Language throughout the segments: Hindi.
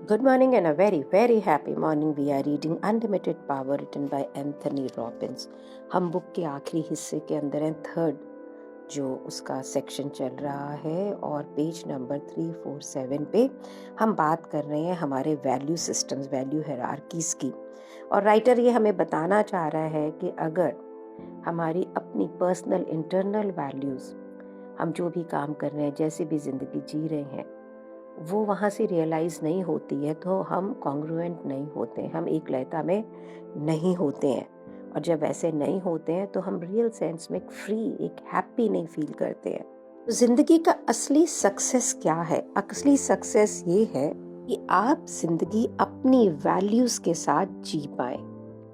Good morning and a very happy morning. We are reading Unlimited Power written by Anthony Robbins. हम बुक के आखिरी हिस्से के अंदर हैं, थर्ड जो उसका सेक्शन चल रहा है और पेज नंबर 347 पे हम बात कर रहे हैं हमारे वैल्यू सिस्टम्स, वैल्यू हायरार्कीज की। और राइटर ये हमें बताना चाह रहा है कि अगर हमारी अपनी पर्सनल इंटरनल वैल्यूज़, हम जो भी काम कर रहे हैं, जैसे भी ज़िंदगी जी रहे हैं, वो वहाँ से रियलाइज़ नहीं होती है तो हम कॉन्ग्रुएंट नहीं होते, हम एक लयता में नहीं होते हैं। और जब ऐसे नहीं होते हैं तो हम रियल सेंस में एक फ्री, एक हैप्पी नहीं फील करते हैं। तो ज़िंदगी का असली सक्सेस क्या है? असली सक्सेस ये है कि आप ज़िंदगी अपनी वैल्यूज़ के साथ जी पाएं।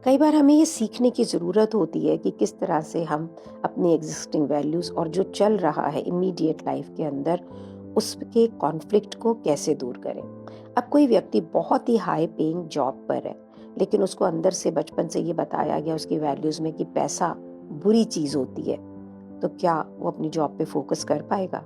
कई बार हमें ये सीखने की ज़रूरत होती है कि किस तरह से हम अपनी एग्जिस्टिंग वैल्यूज़ और जो चल रहा है इमीडिएट लाइफ के अंदर, उसके कॉन्फ्लिक्ट को कैसे दूर करें। अब कोई व्यक्ति बहुत ही हाई पेइंग जॉब पर है, लेकिन उसको अंदर से बचपन से ये बताया गया उसकी वैल्यूज़ में कि पैसा बुरी चीज़ होती है, तो क्या वो अपनी जॉब पे फोकस कर पाएगा?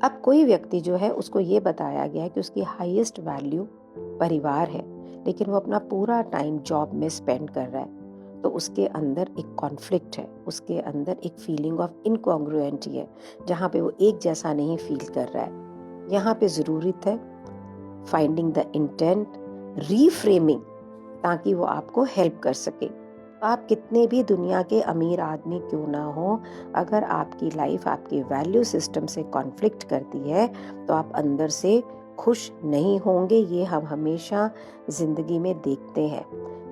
अब कोई व्यक्ति जो है उसको ये बताया गया है कि उसकी हाईएस्ट वैल्यू परिवार है, लेकिन वो अपना पूरा टाइम जॉब में स्पेंड कर रहा है, तो उसके अंदर एक कॉन्फ्लिक्ट है, उसके अंदर एक फीलिंग ऑफ इनकॉन्ग्रुएंटी है, जहाँ पे वो एक जैसा नहीं फील कर रहा है। यहाँ पे ज़रूरत है फाइंडिंग द इंटेंट, रीफ्रेमिंग, ताकि वो आपको हेल्प कर सके। आप कितने भी दुनिया के अमीर आदमी क्यों ना हो, अगर आपकी लाइफ आपके वैल्यू सिस्टम से कॉन्फ्लिक्ट करती है तो आप अंदर से खुश नहीं होंगे। ये हम हमेशा ज़िंदगी में देखते हैं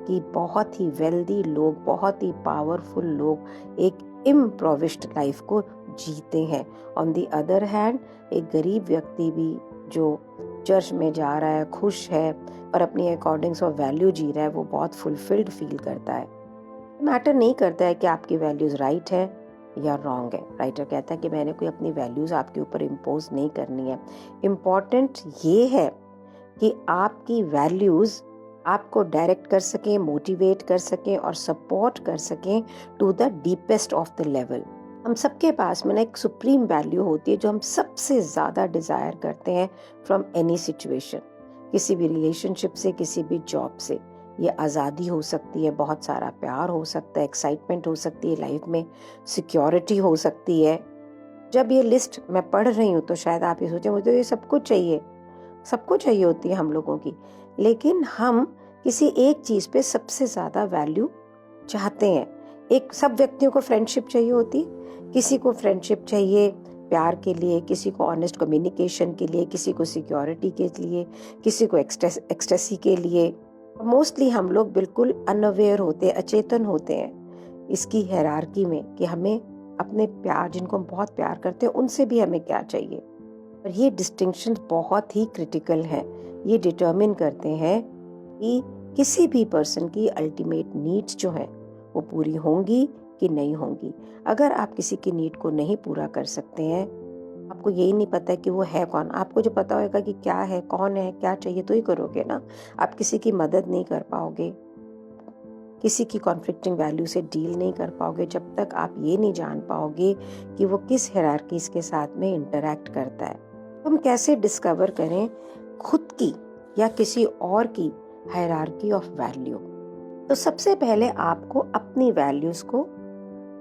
कि बहुत ही वेल्दी लोग, बहुत ही पावरफुल लोग एक इम्प्रोविस्ड लाइफ को जीते हैं। ऑन द अदर हैंड, एक गरीब व्यक्ति भी जो चर्च में जा रहा है, खुश है और अपनी अकॉर्डिंग्स ऑफ वैल्यू जी रहा है, वो बहुत फुलफिल्ड फील करता है। मैटर नहीं करता है कि आपकी वैल्यूज़ राइट है या रॉन्ग है। राइटर कहता है कि मैंने कोई अपनी वैल्यूज़ आपके ऊपर इम्पोज नहीं करनी है। इम्पॉर्टेंट ये है कि आपकी वैल्यूज़ आपको डायरेक्ट कर सकें, मोटिवेट कर सकें और सपोर्ट कर सकें to the deepest of the level. हम सबके पास में एक सुप्रीम वैल्यू होती है जो हम सबसे ज़्यादा डिज़ायर करते हैं फ्रॉम एनी सिचुएशन, किसी भी रिलेशनशिप से, किसी भी जॉब से। ये आज़ादी हो सकती है, बहुत सारा प्यार हो सकता है, एक्साइटमेंट हो सकती है लाइफ में, सिक्योरिटी हो सकती है। जब ये लिस्ट मैं पढ़ रही हूँ तो शायद आप ये सोचें मुझे तो ये सब कुछ चाहिए, सब कुछ चाहिए होती है हम लोगों की, लेकिन हम किसी एक चीज़ पे सबसे ज़्यादा वैल्यू चाहते हैं। एक सब व्यक्तियों को फ्रेंडशिप चाहिए होती, किसी को फ्रेंडशिप चाहिए प्यार के लिए, किसी को ऑनेस्ट कम्युनिकेशन के लिए, किसी को सिक्योरिटी के लिए, किसी को एक्सटेसी के लिए। मोस्टली हम लोग बिल्कुल अनअवेयर होते हैं, अचेतन होते हैं इसकी हायरार्की में कि हमें अपने प्यार, जिनको हम बहुत प्यार करते हैं, उनसे भी हमें क्या चाहिए। और ये डिस्टिंक्शन बहुत ही क्रिटिकल है। ये डिटर्मिन करते हैं कि किसी भी पर्सन की अल्टीमेट नीड्स जो हैं वो पूरी होंगी कि नहीं होंगी। अगर आप किसी की नीड को नहीं पूरा कर सकते हैं, आपको यही नहीं पता है कि वो है कौन। आपको जो पता होगा कि क्या है, कौन है, क्या चाहिए, तो ही करोगे ना। आप किसी की मदद नहीं कर पाओगे, किसी की कॉन्फ्लिक्टिंग वैल्यू से डील नहीं कर पाओगे जब तक आप ये नहीं जान पाओगे कि वो किस हायरार्कीज के साथ में इंटरैक्ट करता है। हम कैसे डिस्कवर करें खुद की या किसी और की हायरार्की ऑफ वैल्यू? तो सबसे पहले आपको अपनी वैल्यूज को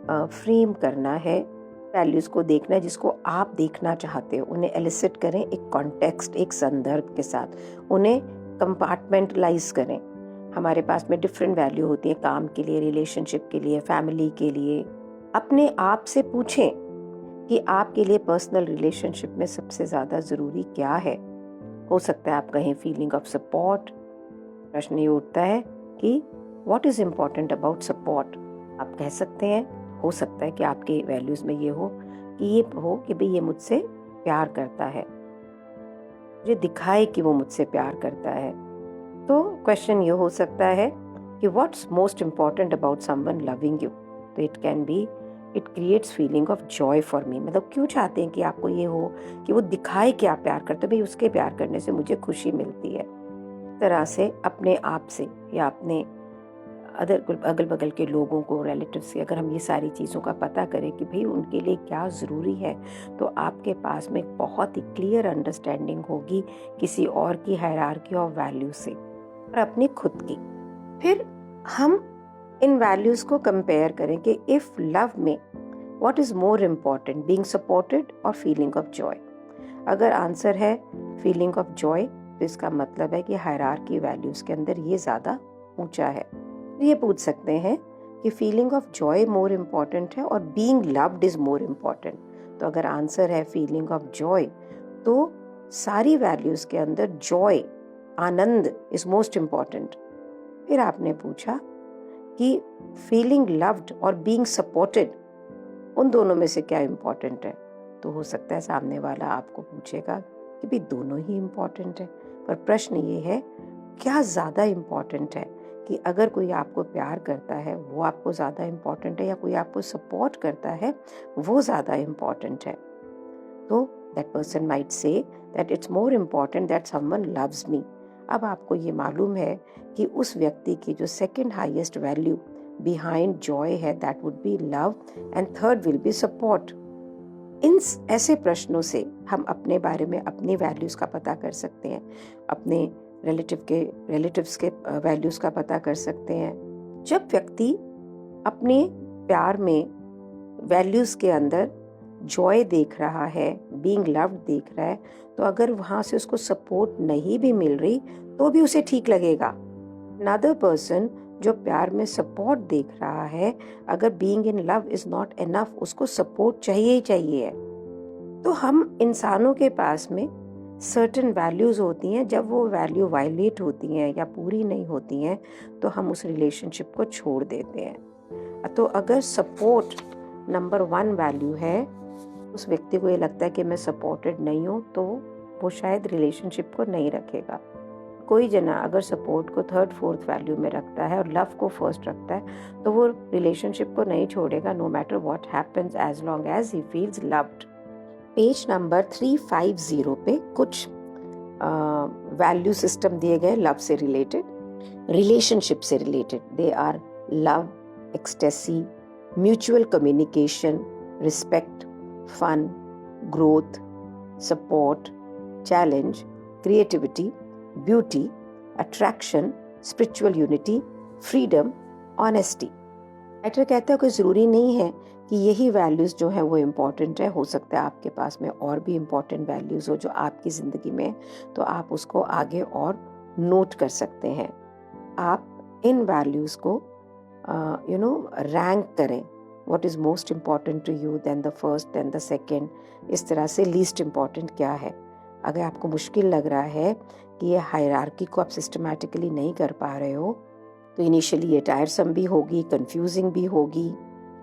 फ्रेम करना है, वैल्यूज को देखना है जिसको आप देखना चाहते हो, उन्हें एलिसिट करें एक कॉन्टेक्स्ट, एक संदर्भ के साथ, उन्हें कंपार्टमेंटलाइज करें। हमारे पास में डिफरेंट वैल्यू होती है, काम के लिए, रिलेशनशिप के लिए, फैमिली के लिए। अपने आप से पूछें कि आपके लिए पर्सनल रिलेशनशिप में सबसे ज़्यादा ज़रूरी क्या है। हो सकता है आप कहें फीलिंग ऑफ सपोर्ट। प्रश्न ये उठता है कि what is important about support. आप कह सकते हैं, हो सकता है कि आपके वैल्यूज़ में ये हो कि भाई ये मुझसे प्यार करता है, मुझे दिखाए कि वो मुझसे प्यार करता है। तो क्वेश्चन ये हो सकता है कि what's most important about someone loving you. तो it can be it creates feeling of joy for me. मतलब क्यों चाहते हैं कि आपको ये हो कि वो दिखाए कि आप प्यार करते हो, भाई उसके प्यार करने से मुझे खुशी मिलती है। इस तरह से अपने आप से या अपने अगल बगल के लोगों को, रिलेटिव्स से अगर हम ये सारी चीज़ों का पता करें कि भाई उनके लिए क्या ज़रूरी है, तो आपके पास में एक बहुत ही क्लियर अंडरस्टैंडिंग होगी किसी और की हायरार्की ऑफ वैल्यू से और अपनी खुद की। फिर हम इन वैल्यूज़ को कंपेयर करें कि इफ़ लव में what is more important, being supported और फीलिंग ऑफ जॉय। अगर आंसर है फीलिंग ऑफ जॉय, तो इसका मतलब है कि हायरार्की वैल्यूज़ के अंदर ये ज़्यादा ऊंचा है। ये पूछ सकते हैं कि feeling of Joy more important है और being loved is more important. तो अगर आंसर है फीलिंग ऑफ जॉय, तो सारी वैल्यूज के अंदर Joy, Anand is most important. फिर आपने पूछा कि फीलिंग लव्ड और बीइंग सपोर्टेड, उन दोनों में से क्या इम्पॉर्टेंट है। तो हो सकता है सामने वाला आपको पूछेगा कि भी दोनों ही इम्पॉर्टेंट है, पर प्रश्न ये है क्या ज़्यादा इम्पॉर्टेंट है, कि अगर कोई आपको प्यार करता है वो आपको ज़्यादा इम्पॉर्टेंट है या कोई आपको सपोर्ट करता है वो ज़्यादा इम्पॉर्टेंट है। तो that person might say that it's more important that someone loves me. अब आपको ये मालूम है कि उस व्यक्ति की जो second highest value behind joy है that would be love and third will be support. इन ऐसे प्रश्नों से हम अपने बारे में अपनी वैल्यूज़ का पता कर सकते हैं, अपने रिलेटिव्स के वैल्यूज़ का पता कर सकते हैं। जब व्यक्ति अपने प्यार में वैल्यूज़ के अंदर जॉय देख रहा है, बीइंग लव्ड देख रहा है, तो अगर वहाँ से उसको सपोर्ट नहीं भी मिल रही तो भी उसे ठीक लगेगा। अनदर पर्सन जो प्यार में सपोर्ट देख रहा है, अगर being in love is not enough, उसको सपोर्ट चाहिए ही चाहिए है। तो हम इंसानों के पास में सर्टेन वैल्यूज़ होती हैं, जब वो वैल्यू वायलेट होती हैं या पूरी नहीं होती हैं तो हम उस रिलेशनशिप को छोड़ देते हैं। तो अगर सपोर्ट नंबर 1 वैल्यू है, उस व्यक्ति को ये लगता है कि मैं सपोर्टेड नहीं हूँ, तो वो शायद रिलेशनशिप को नहीं रखेगा। कोई जना अगर सपोर्ट को 3rd 4th वैल्यू में रखता है और लव को फर्स्ट रखता है, तो वो रिलेशनशिप को नहीं छोड़ेगा, no matter what happens, as long as he feels loved. Page number 350 पे कुछ वैल्यू सिस्टम दिए गए लव से रिलेटेड, रिलेशनशिप से related. They are love, ecstasy, mutual communication, respect, fun, growth, support, challenge, creativity, beauty, attraction, spiritual unity, freedom, honesty. Writer कहता है कोई ज़रूरी नहीं है कि यही वैल्यूज़ जो है वो इम्पॉर्टेंट है, हो सकता है आपके पास में और भी इम्पॉर्टेंट वैल्यूज़ हो जो आपकी ज़िंदगी में, तो आप उसको आगे और नोट कर सकते हैं। आप इन वैल्यूज़ को रैंक करें, what is most important to you, then the first, then the second, इस तरह से लीस्ट इम्पॉर्टेंट क्या है। अगर आपको मुश्किल लग रहा है कि ये हायरार्की को आप सिस्टमैटिकली नहीं कर पा रहे हो, तो इनिशियली ये टायरसम भी होगी, कंफ्यूजिंग भी होगी,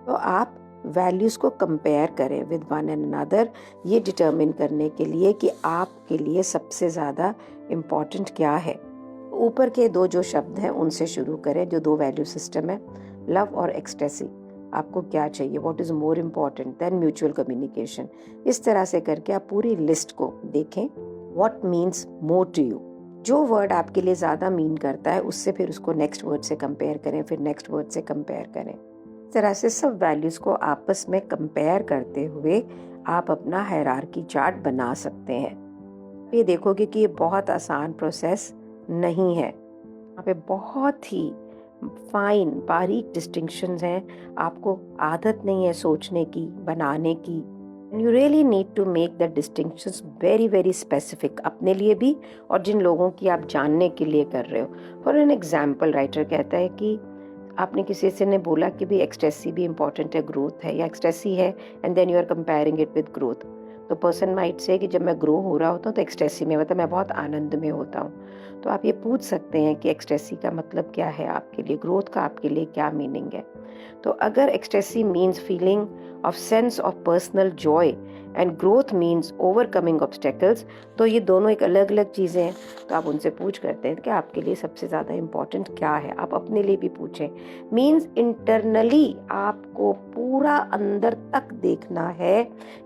तो आप वैल्यूज़ को कंपेयर करें विद वन एंड अनदर, ये डिटर्मिन करने के लिए कि आपके लिए सबसे ज़्यादा इम्पॉर्टेंट क्या है। ऊपर के 2 जो शब्द हैं उनसे शुरू करें, जो 2 वैल्यू सिस्टम है, लव और एक्सटेसी। आपको क्या चाहिए, what is more important than mutual communication. इस तरह से करके आप पूरी लिस्ट को देखें, what means more to you. जो वर्ड आपके लिए ज़्यादा मीन करता है उससे फिर उसको नेक्स्ट वर्ड से कंपेयर करें, फिर नेक्स्ट वर्ड से कंपेयर करें। इस तरह से सब वैल्यूज़ को आपस में कंपेयर करते हुए आप अपना हायरार्की चार्ट बना सकते हैं। ये देखोगे कि ये बहुत आसान प्रोसेस नहीं है, यहाँ पे बहुत ही फाइन बारीक डिस्टिंक्शंस हैं। आपको आदत नहीं है सोचने की, बनाने की, and you really need to make the distinctions very very specific, अपने लिए भी और जिन लोगों की आप जानने के लिए कर रहे हो। फॉर एन एग्जाम्पल, राइटर कहता है कि आपने किसी से ने बोला कि भी एक्सटेसी भी इम्पॉर्टेंट है, ग्रोथ है, या एक्सटेसी है and then you are comparing it with growth, तो पर्सन माइट से कि जब मैं ग्रो हो रहा होता हूँ तो एक्सटेसी में मतलब मैं बहुत आनंद में होता हूँ। तो आप ये पूछ सकते हैं कि एक्सटेसी का मतलब क्या है आपके लिए, ग्रोथ का आपके लिए क्या मीनिंग है। तो अगर ecstasy means feeling of sense of personal Joy and growth means overcoming obstacles, तो ये दोनों एक अलग अलग चीज़ें हैं। तो आप उनसे पूछ करते हैं कि आपके लिए सबसे ज़्यादा इम्पॉर्टेंट क्या है। आप अपने लिए भी पूछें। मीन्स इंटरनली आपको पूरा अंदर तक देखना है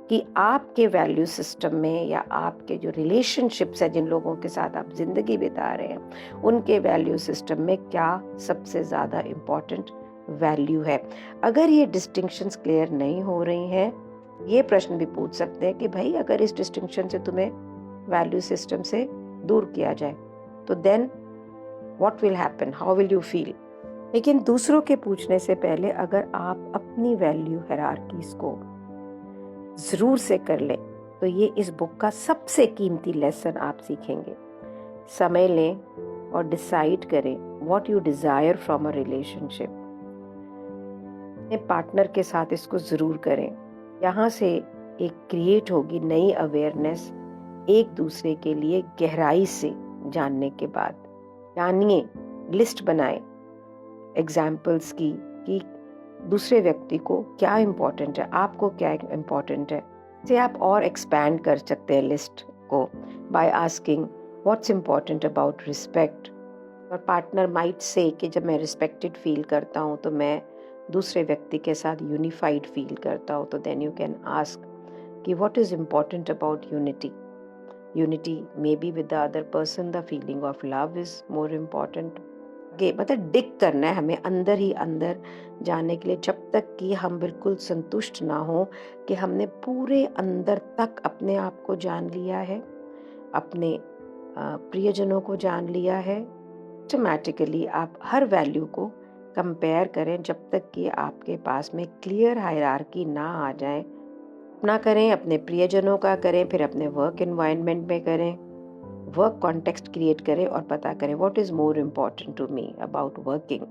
कि आपके वैल्यू सिस्टम में या आपके जो रिलेशनशिप्स हैं, जिन लोगों के साथ आप ज़िंदगी बिता रहे हैं, उनके वैल्यू सिस्टम में क्या सबसे ज़्यादा इम्पॉर्टेंट वैल्यू है। अगर ये डिस्टिंक्शंस क्लियर नहीं हो रही हैं, ये प्रश्न भी पूछ सकते हैं कि भाई अगर इस डिस्टिंक्शन से तुम्हें वैल्यू सिस्टम से दूर किया जाए तो then what will happen, how will you feel. लेकिन दूसरों के पूछने से पहले अगर आप अपनी वैल्यू हायरार्कीज को जरूर से कर लें तो ये इस बुक का सबसे कीमती लेसन आप सीखेंगे। समय लें और डिसाइड करें what you desire from a relationship. अपने पार्टनर के साथ इसको जरूर करें। यहाँ से एक क्रिएट होगी नई अवेयरनेस, एक दूसरे के लिए गहराई से जानने के बाद। जानिए, लिस्ट बनाएं एग्जाम्पल्स की कि दूसरे व्यक्ति को क्या इम्पोर्टेंट है, आपको क्या इम्पोर्टेंट है। से आप और एक्सपैंड कर सकते हैं लिस्ट को by asking what's important about respect. और पार्टनर माइट से कि जब मैं रिस्पेक्टेड फील करता हूँ तो मैं दूसरे व्यक्ति के साथ यूनिफाइड फील करता हूँ। तो देन यू कैन आस्क कि what is important about unity. Unity may be with the other person, the feeling of love is more important. मतलब डिग करना है हमें अंदर ही अंदर जाने के लिए, जब तक कि हम बिल्कुल संतुष्ट ना हो कि हमने पूरे अंदर तक अपने आप को जान लिया है, अपने प्रियजनों को जान लिया है। सिस्टमैटिकली आप हर वैल्यू को कंपेयर करें जब तक कि आपके पास में क्लियर हायरार्की ना आ जाए। अपना करें, अपने प्रियजनों का करें, फिर अपने वर्क एनवायरनमेंट में करें, वर्क कॉन्टेक्स्ट क्रिएट करें और पता करें what is more important to me about working.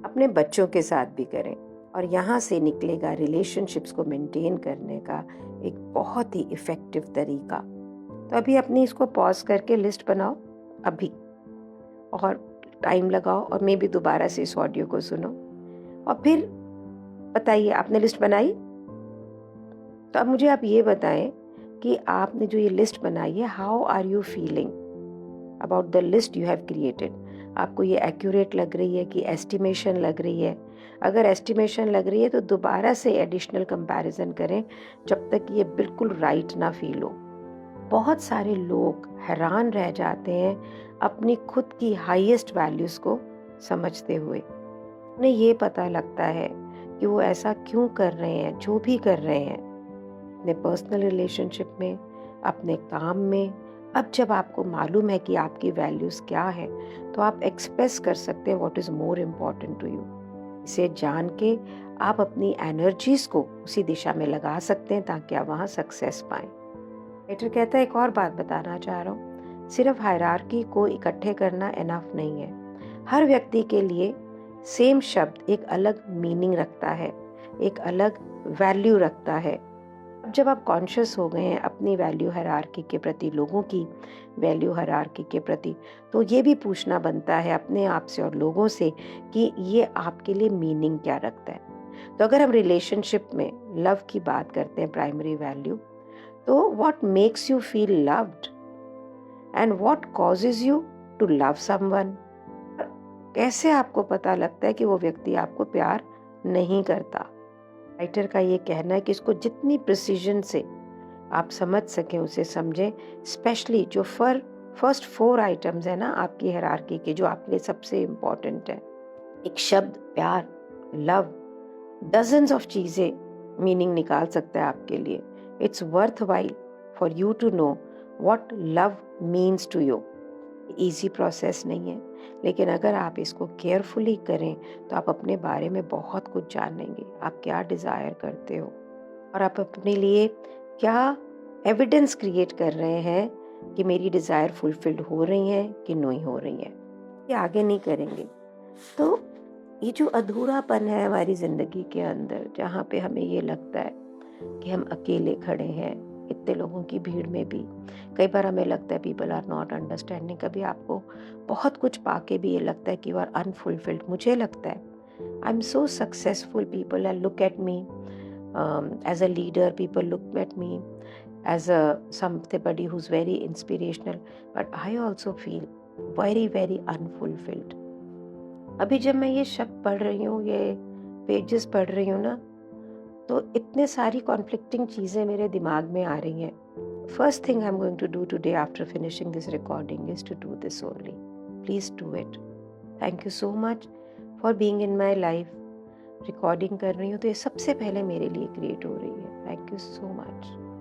अपने बच्चों के साथ भी करें और यहाँ से निकलेगा रिलेशनशिप्स को मेंटेन करने का एक बहुत ही इफेक्टिव तरीका। तो अभी अपनी इसको पॉज करके लिस्ट बनाओ अभी, और टाइम लगाओ और मे भी दोबारा से इस ऑडियो को सुनो और फिर बताइए आपने लिस्ट बनाई। तो अब मुझे आप ये बताएं कि आपने जो ये लिस्ट बनाई है, how are you feeling about the list you have created. आपको ये एक्यूरेट लग रही है कि एस्टिमेशन लग रही है। अगर एस्टिमेशन लग रही है तो दोबारा से एडिशनल कंपैरिजन करें जब तक ये बिल्कुल राइट ना फील हो। बहुत सारे लोग हैरान रह जाते हैं अपनी खुद की हाईएस्ट वैल्यूज को समझते हुए। उन्हें ये पता लगता है कि वो ऐसा क्यों कर रहे हैं, जो भी कर रहे हैं अपने पर्सनल रिलेशनशिप में, अपने काम में। अब जब आपको मालूम है कि आपकी वैल्यूज क्या है तो आप एक्सप्रेस कर सकते हैं what is more important to you. इसे जान के आप अपनी एनर्जीज को उसी दिशा में लगा सकते हैं ताकि आप वहाँ सक्सेस पाएं। राइटर कहता है, एक और बात बताना चाह रहा हूँ, सिर्फ हायरार्की को इकट्ठे करना इनफ नहीं है। हर व्यक्ति के लिए सेम शब्द एक अलग मीनिंग रखता है, एक अलग वैल्यू रखता है। अब जब आप कॉन्शियस हो गए हैं अपनी वैल्यू हायरार्की के प्रति, लोगों की वैल्यू हायरार्की के प्रति, तो ये भी पूछना बनता है अपने आप से और लोगों से कि ये आपके लिए मीनिंग क्या रखता है। तो अगर हम रिलेशनशिप में लव की बात करते हैं, प्राइमरी वैल्यू, तो what makes you feel loved and what causes you to love someone. कैसे आपको पता लगता है कि वो व्यक्ति आपको प्यार नहीं करता। राइटर का ये कहना है कि इसको जितनी प्रिसीजन से आप समझ सकें उसे समझें। स्पेशली जो फर्स्ट 4 आइटम्स है ना आपकी हायरार्की के, जो आपके लिए सबसे इम्पोर्टेंट है। एक शब्द प्यार, लव, डजन्स ऑफ चीजें मीनिंग निकाल सकता है आपके लिए। It's worth while for you to know what love means to you. Easy process नहीं है, लेकिन अगर आप इसको केयरफुली करें तो आप अपने बारे में बहुत कुछ जानेंगे। आप क्या डिज़ायर करते हो और आप अपने लिए क्या एविडेंस क्रिएट कर रहे हैं कि मेरी डिज़ायर फुलफिल्ड हो रही हैं कि नहीं हो रही हैं। ये आगे नहीं करेंगे तो ये जो अधूरापन है हमारी ज़िंदगी के अंदर, जहाँ पे हमें ये लगता है कि हम अकेले खड़े हैं इतने लोगों की भीड़ में भी, कई बार हमें लगता है पीपल आर नॉट अंडरस्टैंडिंग। कभी आपको बहुत कुछ पाके भी ये लगता है कि यू आर अनफुलफिल्ड। मुझे लगता है I'm so successful. People look at me as a leader. People look at me as somebody who's very inspirational. But I also feel very, very unfulfilled. अभी जब मैं ये शब्द पढ़ रही हूँ, ये पेजेस पढ़ रही हूँ ना, तो इतने सारी कॉन्फ्लिक्टिंग चीज़ें मेरे दिमाग में आ रही हैं. First thing I'm going to do today after finishing this recording is to do this only. Please do it. Thank you so much for being in my life. Recording कर रही हूँ तो ये सबसे पहले मेरे लिए क्रिएट हो रही है. Thank you so much.